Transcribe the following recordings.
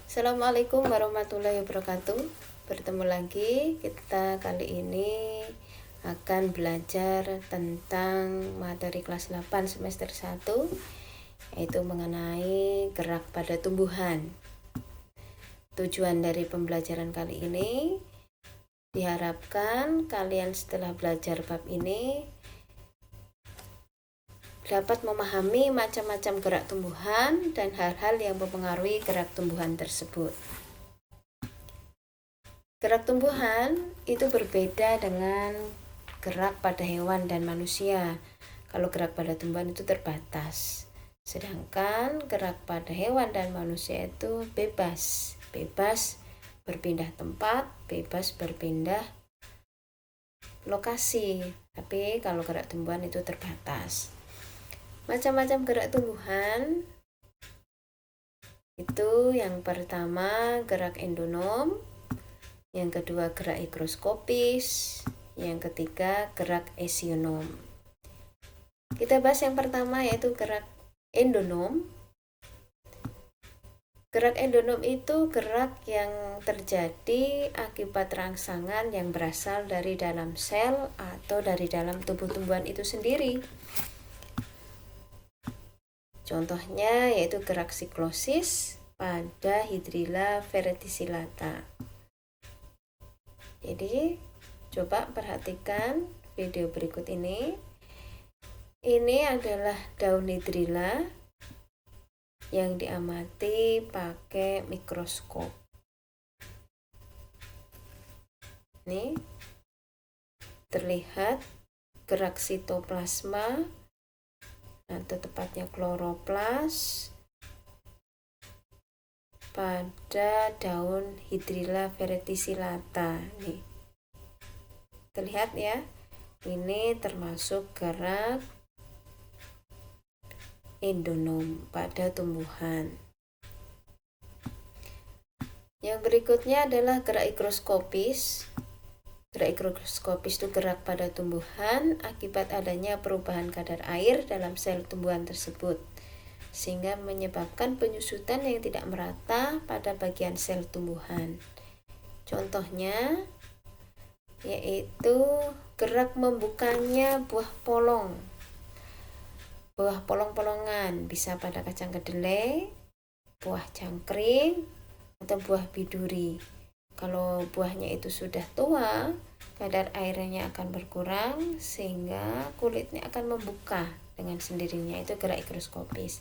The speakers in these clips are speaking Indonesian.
Assalamualaikum warahmatullahi wabarakatuh. Bertemu lagi, kita kali ini akan belajar tentang materi kelas 8 semester 1, yaitu mengenai gerak pada tumbuhan. Tujuan dari pembelajaran kali ini diharapkan kalian setelah belajar bab ini dapat memahami macam-macam gerak tumbuhan dan hal-hal yang mempengaruhi gerak tumbuhan tersebut. Gerak tumbuhan itu berbeda dengan gerak pada hewan dan manusia. Kalau gerak pada tumbuhan itu terbatas, sedangkan gerak pada hewan dan manusia itu bebas berpindah tempat, bebas berpindah lokasi. Tapi kalau gerak tumbuhan itu terbatas. Macam-macam gerak tumbuhan itu yang pertama gerak endonom, yang kedua gerak higroskopis, yang ketiga gerak esionom. Kita bahas yang pertama yaitu gerak endonom. Gerak endonom itu gerak yang terjadi akibat rangsangan yang berasal dari dalam sel atau dari dalam tubuh tumbuhan itu sendiri. Contohnya yaitu gerak siklosis pada Hydrilla verticillata. Jadi coba perhatikan video berikut ini. Ini adalah daun Hydrilla yang diamati pakai mikroskop. Ini terlihat gerak sitoplasma atau tepatnya kloroplas pada daun Hydrilla verticillata. Nih, terlihat ya, ini termasuk gerak endonom pada tumbuhan. Yang berikutnya adalah gerak higroskopis. Gerak higroskopis itu gerak pada tumbuhan akibat adanya perubahan kadar air dalam sel tumbuhan tersebut, sehingga menyebabkan penyusutan yang tidak merata pada bagian sel tumbuhan. Contohnya yaitu gerak membukanya buah polong. Buah polong-polongan bisa pada kacang kedelai, buah cangkring, atau buah biduri. Kalau buahnya itu sudah tua, kadar airnya akan berkurang sehingga kulitnya akan membuka dengan sendirinya. Itu gerak higroskopis.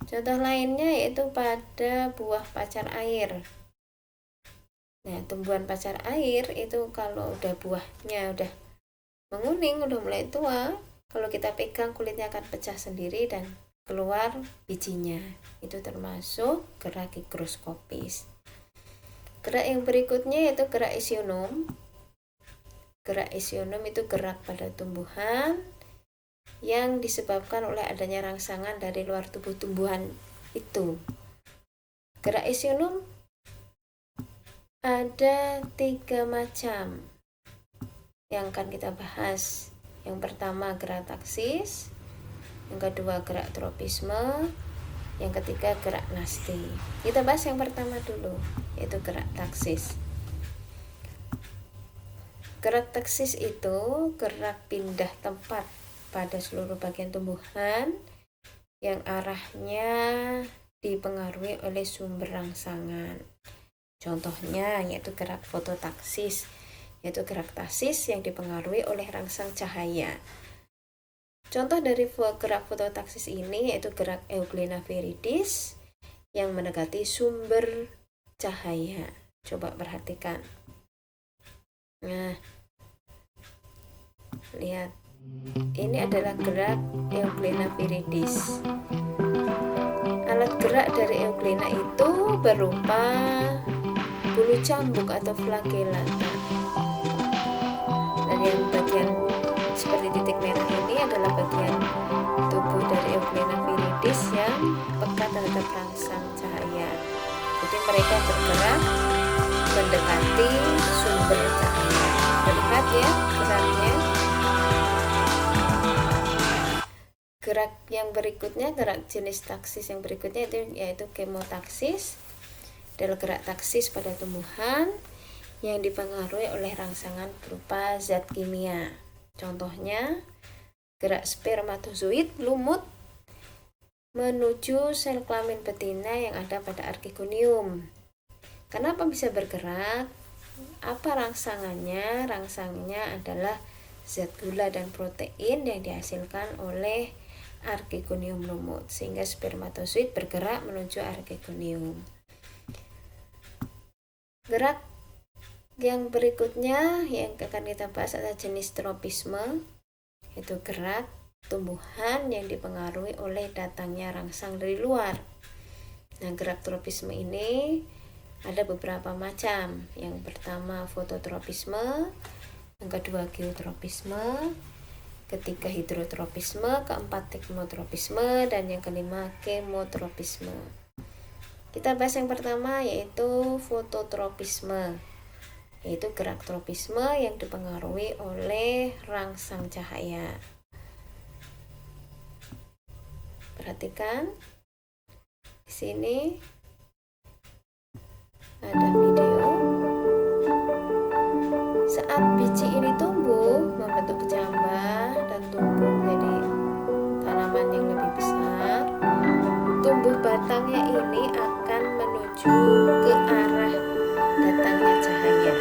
Contoh lainnya yaitu pada buah pacar air. Nah, tumbuhan pacar air itu kalau udah buahnya udah menguning, udah mulai tua, kalau kita pegang kulitnya akan pecah sendiri dan keluar bijinya. Itu termasuk gerak higroskopis. Gerak yang berikutnya yaitu gerak esionom. Gerak esionom itu gerak pada tumbuhan yang disebabkan oleh adanya rangsangan dari luar tubuh tumbuhan itu. Gerak esionom ada 3 macam yang akan kita bahas. Yang pertama gerak taksis, yang kedua gerak tropisme, yang ketiga gerak nasti. Kita bahas yang pertama dulu, yaitu gerak taksis. Gerak taksis itu gerak pindah tempat pada seluruh bagian tumbuhan yang arahnya dipengaruhi oleh sumber rangsangan. Contohnya yaitu gerak fototaksis, yaitu gerak taksis yang dipengaruhi oleh rangsang cahaya. Contoh dari gerak fototaksis ini yaitu gerak Euglena viridis yang mendekati sumber cahaya. Coba perhatikan. Nah, lihat. Ini adalah gerak Euglena viridis. Alat gerak dari Euglena itu berupa bulu cambuk atau flagellata. Dan yang bagian seperti titik merah ini adalah bagian tubuh dari Euglena viridis yang peka terhadap rangsang cahaya. Jadi mereka bergerak mendekati sumber cahaya. Terlihat ya geraknya. Gerak yang berikutnya, gerak jenis taksis yang berikutnya itu yaitu kemotaksis. adalah gerak taksis pada tumbuhan yang dipengaruhi oleh rangsangan berupa zat kimia. Contohnya, gerak spermatozoid lumut menuju sel kelamin betina yang ada pada archegonium. Kenapa bisa bergerak? Apa rangsangannya? Rangsangannya adalah zat gula dan protein yang dihasilkan oleh archegonium lumut, sehingga spermatozoid bergerak menuju archegonium. Gerak yang berikutnya yang akan kita bahas adalah jenis tropisme, yaitu gerak tumbuhan yang dipengaruhi oleh datangnya rangsang dari luar. Nah, gerak tropisme ini ada beberapa macam. Yang pertama fototropisme, yang kedua geotropisme, ketiga hidrotropisme, keempat teknotropisme, dan yang kelima kemotropisme. Kita bahas yang pertama, yaitu fototropisme, yaitu gerak tropisme yang dipengaruhi oleh rangsang cahaya. Perhatikan di sini ada video. Saat biji ini tumbuh membentuk kecambah dan tumbuh menjadi tanaman yang lebih besar, tumbuh batangnya ini akan menuju ke arah datangnya cahaya.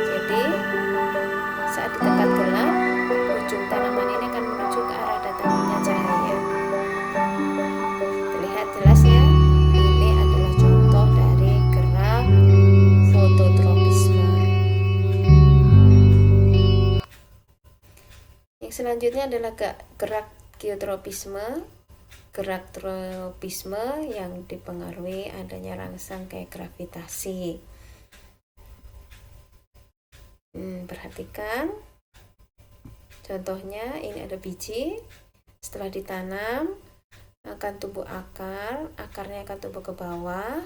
Jadi saat di tempat gelap, ujung tanaman ini akan menuju ke arah datangnya cahaya. Terlihat jelas ya, ini adalah contoh dari gerak fototropisme. Yang selanjutnya adalah gerak geotropisme. Gerak tropisme yang dipengaruhi adanya rangsang kayak gravitasi. Perhatikan contohnya, ini ada biji, setelah ditanam akan tumbuh akar, akarnya akan tumbuh ke bawah,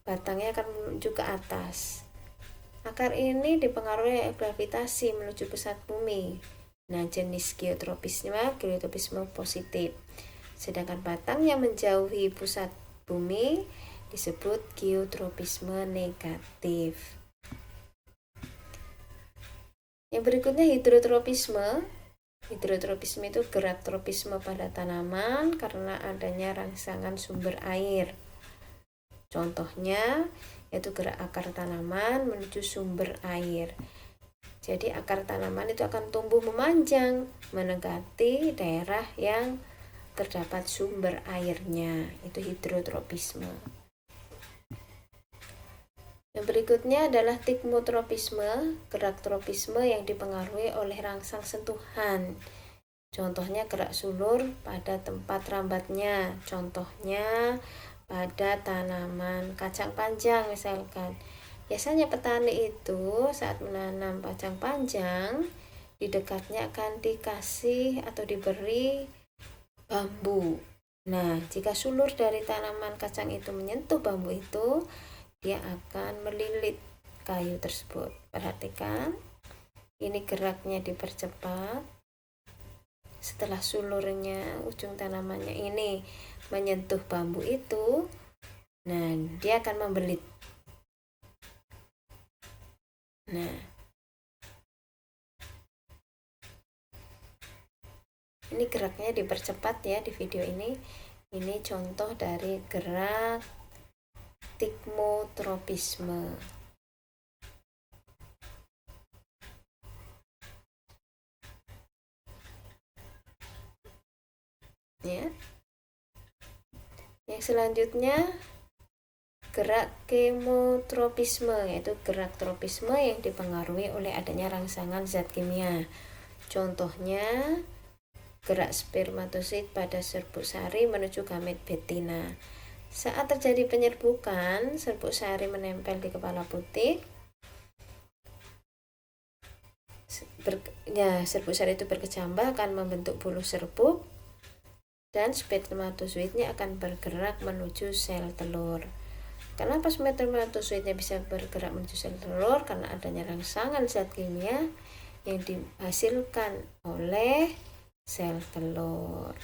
batangnya akan menuju ke atas. Akar ini dipengaruhi oleh gravitasi menuju pusat bumi. Nah, jenis geotropisme positif. Sedangkan batang yang menjauhi pusat bumi disebut geotropisme negatif. Yang berikutnya hidrotropisme. Hidrotropisme itu gerak tropisme pada tanaman karena adanya rangsangan sumber air. Contohnya yaitu gerak akar tanaman menuju sumber air. Jadi akar tanaman itu akan tumbuh memanjang mendekati daerah yang terdapat sumber airnya, itu hidrotropisme. Yang berikutnya adalah teknotropisme, gerak tropisme yang dipengaruhi oleh rangsang sentuhan. Contohnya gerak sulur pada tempat rambatnya, contohnya pada tanaman kacang panjang misalkan. Biasanya petani itu saat menanam kacang panjang, di dekatnya akan dikasih atau diberi bambu. Nah, jika sulur dari tanaman kacang itu menyentuh bambu itu, dia akan melilit kayu tersebut. Perhatikan, ini geraknya dipercepat. Setelah sulurnya, ujung tanamannya ini menyentuh bambu itu, nah dia akan membelit. Nah, ini geraknya dipercepat ya di video ini. Ini contoh dari gerak teknotropisme. Ya. Yang selanjutnya gerak kemotropisme, yaitu gerak tropisme yang dipengaruhi oleh adanya rangsangan zat kimia. Contohnya gerak spermatozoid pada serbuk sari menuju gamet betina. Saat terjadi penyerbukan, serbuk sari menempel di kepala putik. Serbuk sari itu berkecambah akan membentuk bulu serbuk dan spermatozoidnya akan bergerak menuju sel telur. Kenapa spermatozoidnya bisa bergerak menuju sel telur? Karena adanya rangsangan zat kimia yang dihasilkan oleh sel telur.